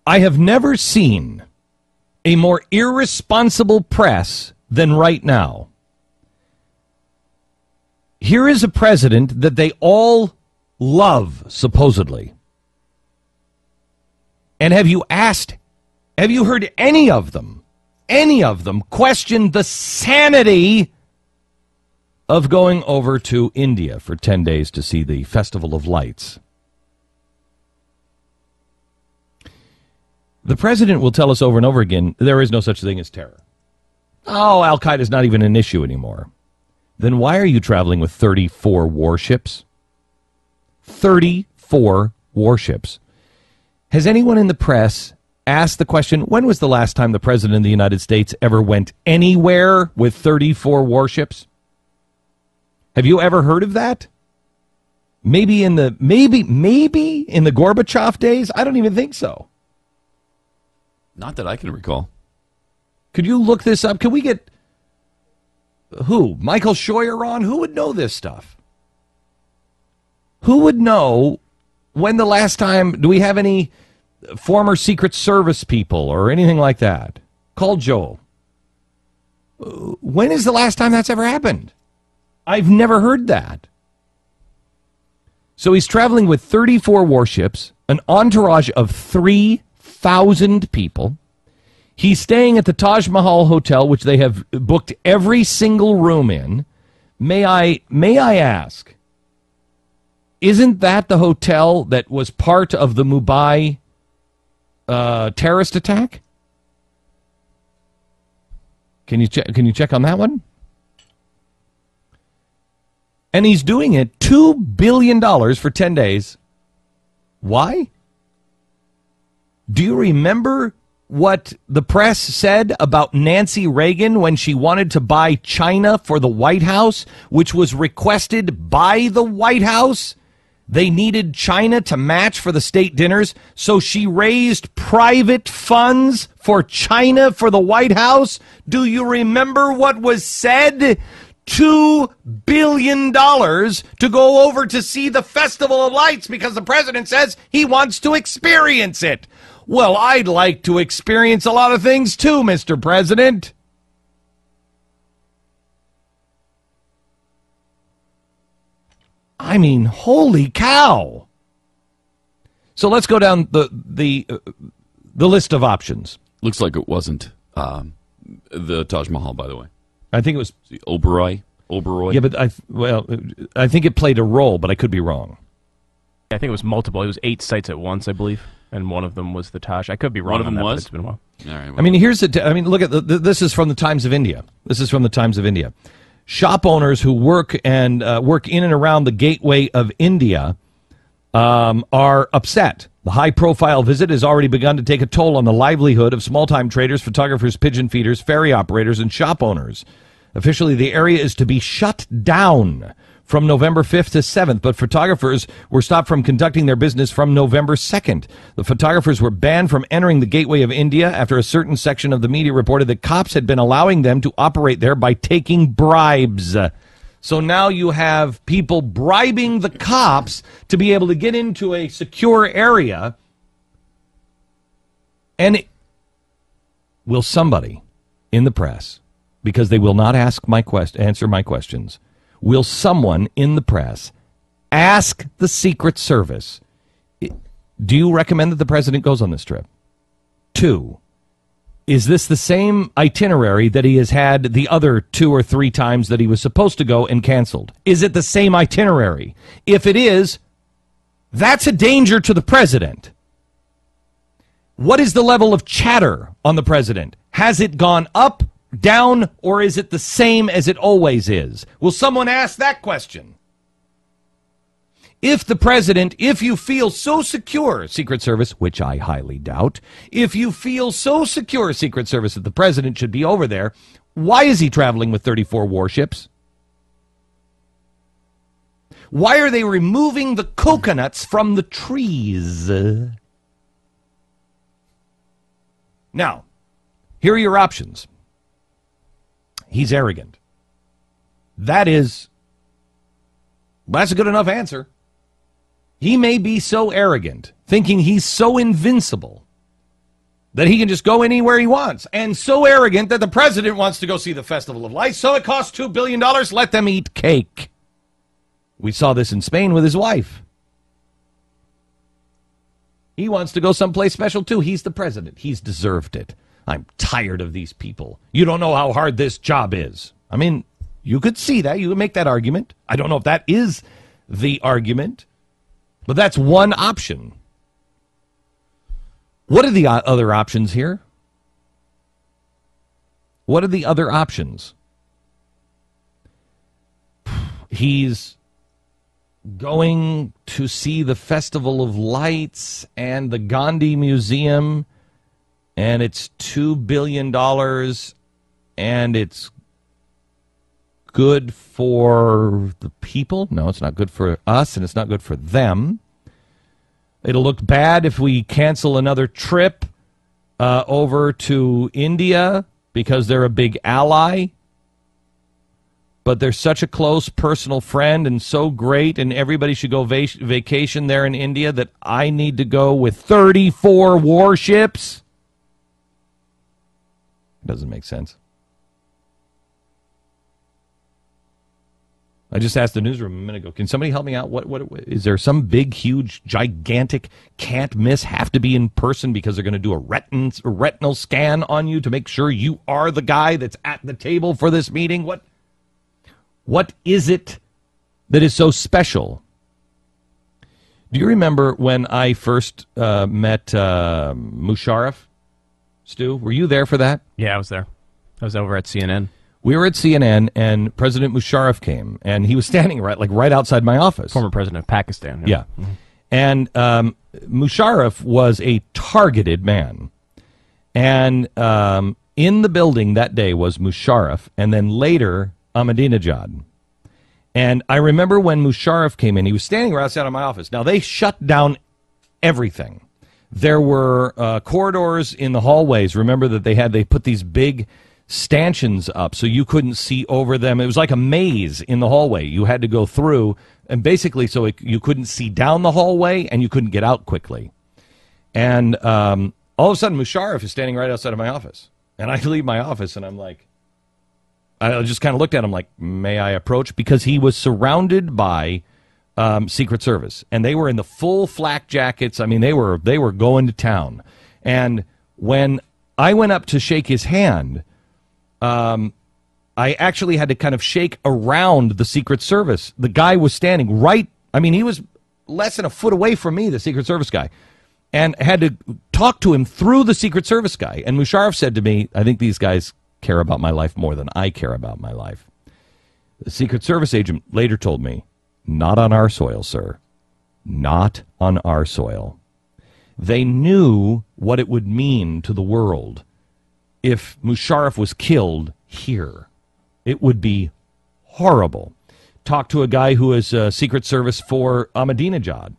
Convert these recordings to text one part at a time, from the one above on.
I have never seen a more irresponsible press than right now. Here is a president that they all love, supposedly. And have you heard any of them question the sanity of going over to India for 10 days to see the Festival of Lights? The president will tell us over and over again, there is no such thing as terror. Oh, Al-Qaeda is not even an issue anymore. Then why are you traveling with 34 warships? 34 warships. Has anyone in the press asked the question, when was the last time the president of the United States ever went anywhere with 34 warships? Have you ever heard of that? Maybe in the Gorbachev days? I don't even think so. Not that I can recall. Could you look this up? Can we get who? Michael Scheuer on? Who would know this stuff? Who would know when the last time, do we have any former Secret Service people or anything like that? Call Joe. When is the last time that's ever happened? I've never heard that. So he's traveling with 34 warships, an entourage of 3,000 people. He's staying at the Taj Mahal Hotel, which they have booked every single room in. May I ask, isn't that the hotel that was part of the Mumbai terrorist attack? Can you check on that one? And he's doing it $2 billion for 10 days. Why? Do you remember what the press said about Nancy Reagan when she wanted to buy China for the White House, which was requested by the White House? They needed China to match for the state dinners, so she raised private funds for China for the White House. Do you remember what was said? $2 billion to go over to see the Festival of Lights because the president says he wants to experience it. Well, I'd like to experience a lot of things too, Mr. President. I mean, holy cow. So let's go down the list of options. Looks like it wasn't the Taj Mahal, by the way. I think it was Oberoi. Yeah, but I think it played a role, but I could be wrong. I think it was multiple. It was 8 sites at once, I believe, and one of them was the Taj. I could be wrong. One of them was. It's been a while. All right. Well. I mean, look at this is from the Times of India. This is from the Times of India. Shop owners who work in and around the gateway of India are upset. The high-profile visit has already begun to take a toll on the livelihood of small-time traders, photographers, pigeon feeders, ferry operators, and shop owners. Officially, the area is to be shut down from November 5th to 7th, but photographers were stopped from conducting their business from November 2nd. The photographers were banned from entering the gateway of India after a certain section of the media reported that cops had been allowing them to operate there by taking bribes. So now you have people bribing the cops to be able to get into a secure area. And will somebody in the press, because they will not answer my questions, will someone in the press ask the Secret Service, do you recommend that the president goes on this trip? 2, is this the same itinerary that he has had the other 2 or 3 times that he was supposed to go and canceled? Is it the same itinerary? If it is, that's a danger to the president. What is the level of chatter on the president? Has it gone up, down, or is it the same as it always is? Will someone ask that question? If the president, if you feel so secure, Secret Service, which I highly doubt, if you feel so secure, Secret Service, that the president should be over there, why is he traveling with 34 warships? Why are they removing the coconuts from the trees? Now, here are your options. He's arrogant. That's a good enough answer. He may be so arrogant, thinking he's so invincible, that he can just go anywhere he wants, and so arrogant that the president wants to go see the Festival of Lights, so it costs $2 billion. Let them eat cake. We saw this in Spain with his wife. He wants to go someplace special, too. He's the president. He's deserved it. I'm tired of these people. You don't know how hard this job is. I mean, you could see that. You could make that argument. I don't know if that is the argument, but that's one option. What are the other options here? What are the other options? He's going to see the Festival of Lights and the Gandhi Museum, and it's $2 billion, and it's good for the people. No, it's not good for us, and it's not good for them. It'll look bad if we cancel another trip over to India because they're a big ally. But they're such a close personal friend and so great, and everybody should go vacation there in India that I need to go with 34 warships. It doesn't make sense. I just asked the newsroom a minute ago, can somebody help me out? What is there some big, huge, gigantic, can't miss, have to be in person because they're going to do a retinal scan on you to make sure you are the guy that's at the table for this meeting? What is it that is so special? Do you remember when I first met Musharraf, Stu? Were you there for that? Yeah, I was there. I was over at CNN. We were at CNN, and President Musharraf came, and he was standing right outside my office. Former president of Pakistan. Yeah. Mm-hmm. And Musharraf was a targeted man. And in the building that day was Musharraf, and then later Ahmadinejad. And I remember when Musharraf came in, he was standing right outside of my office. Now, they shut down everything. There were corridors in the hallways. Remember that they put these big stanchions up so you couldn't see over them. It was like a maze in the hallway. You had to go through, and basically you couldn't see down the hallway and you couldn't get out quickly. And all of a sudden, Musharraf is standing right outside of my office. And I leave my office, and I'm like, I just kind of looked at him like, may I approach? Because he was surrounded by Secret Service, and they were in the full flak jackets. I mean, they were going to town. And when I went up to shake his hand, I actually had to kind of shake around the Secret Service. The guy was standing right, I mean, he was less than a foot away from me, the Secret Service guy, and had to talk to him through the Secret Service guy. And Musharraf said to me, I think these guys care about my life more than I care about my life. The Secret Service agent later told me, not on our soil, sir. Not on our soil. They knew what it would mean to the world if Musharraf was killed here. It would be horrible. Talked to a guy who is Secret Service for Ahmadinejad,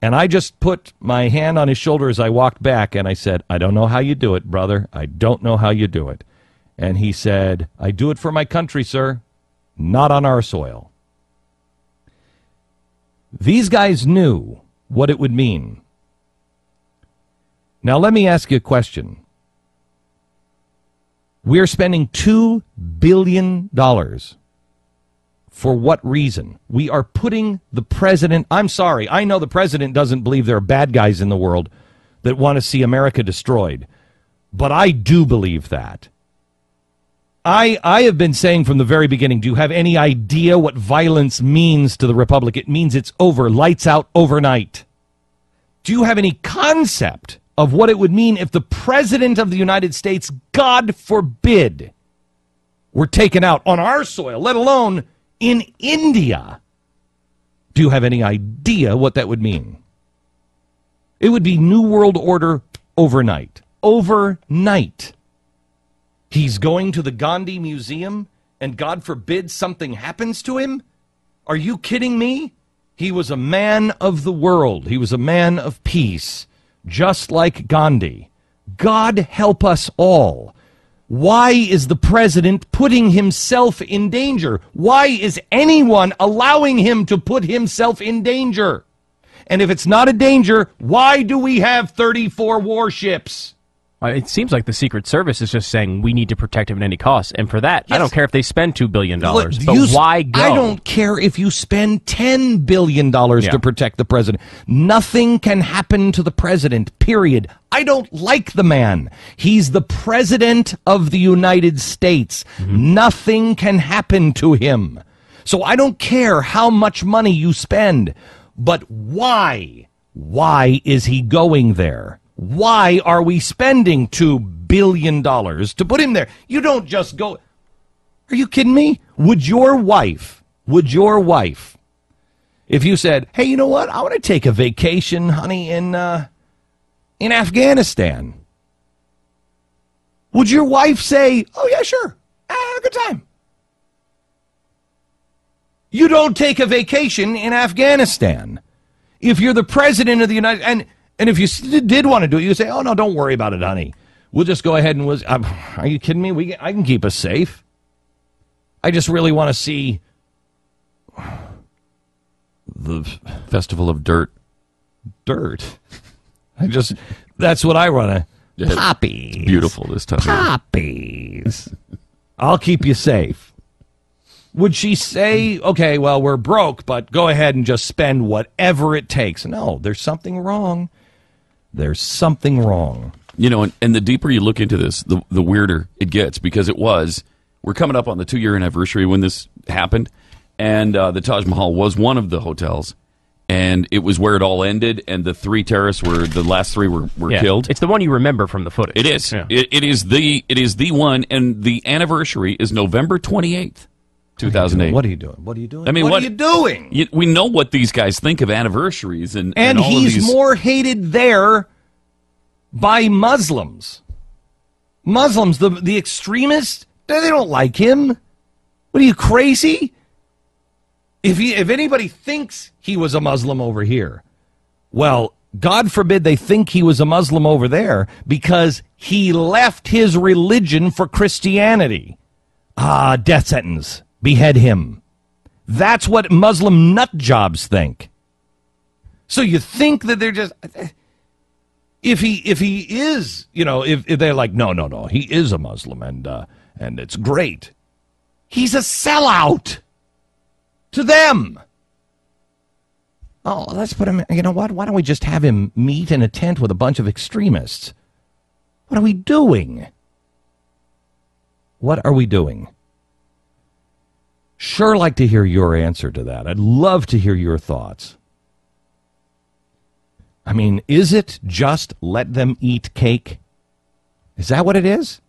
and I just put my hand on his shoulder as I walked back, and I said, I don't know how you do it, brother. I don't know how you do it. And he said, I do it for my country, sir. Not on our soil. These guys knew what it would mean. Now, let me ask you a question. We're spending $2 billion. For what reason? We are putting the president... I'm sorry, I know the president doesn't believe there are bad guys in the world that want to see America destroyed. But I do believe that. I have been saying from the very beginning, do you have any idea what violence means to the Republic? It means it's over, lights out overnight. Do you have any concept of what it would mean if the President of the United States, God forbid, were taken out on our soil, let alone in India? Do you have any idea what that would mean? It would be New World Order overnight. Overnight. He's going to the Gandhi Museum, and God forbid something happens to him? Are you kidding me? He was a man of the world. He was a man of peace, just like Gandhi. God help us all. Why is the president putting himself in danger? Why is anyone allowing him to put himself in danger? And if it's not a danger, why do we have 34 warships? It seems like the Secret Service is just saying we need to protect him at any cost. And for that, Yes. I don't care if they spend $2 billion. Look, But why go? I don't care if you spend $10 billion to protect the president. Nothing can happen to the president, period. I don't like the man. He's the president of the United States. Nothing can happen to him. So I don't care how much money you spend. But why? Why is he going there? Why are we spending $2 billion to put him there? You don't just go. Are you kidding me? Would your wife, if you said, hey, you know what? I want to take a vacation, honey, in Afghanistan. Would your wife say, oh, yeah, sure. Have a good time. You don't take a vacation in Afghanistan. If you're the president of the United States, and if you did want to do it, you say, oh, no, don't worry about it, honey. We'll just go ahead and are you kidding me? I can keep us safe. I just really want to see the Festival of Dirt. Dirt. That's what I want to. Poppies. It's beautiful this time. Poppies. I'll keep you safe. Would she say, okay, well, we're broke, but go ahead and just spend whatever it takes? No, there's something wrong. There's something wrong. You know, and the deeper you look into this, the weirder it gets, because we're coming up on the 2-year anniversary when this happened, and the Taj Mahal was one of the hotels, and it was where it all ended, and the last three were killed. It's the one you remember from the footage. It is. Yeah. It is the one, and the anniversary is November 28th. 2008. What are you doing? What are you doing? I mean, what are you doing? We know what these guys think of anniversaries, and all he's of these. more hated there by Muslims. Muslims, the extremists, they don't like him. What are you, crazy? If anybody thinks he was a Muslim over here, well, God forbid they think he was a Muslim over there, because he left his religion for Christianity. Death sentence. Behead him. That's what Muslim nut jobs think. So you think that they're just, if he is, if they're like, no, he is a Muslim and it's great. He's a sellout to them. Oh, let's put him, you know what? Why don't we just have him meet in a tent with a bunch of extremists? What are we doing? What are we doing? Sure like to hear your answer to that. I'd love to hear your thoughts. I mean, is it just let them eat cake? Is that what it is?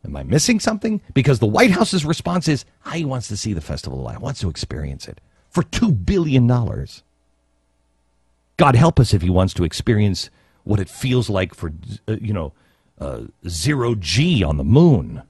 Am I missing something? Because the White House's response is, he wants to see the Festival of Lights, wants to experience it for $2 billion. God help us if he wants to experience what it feels like for, 0 G on the moon.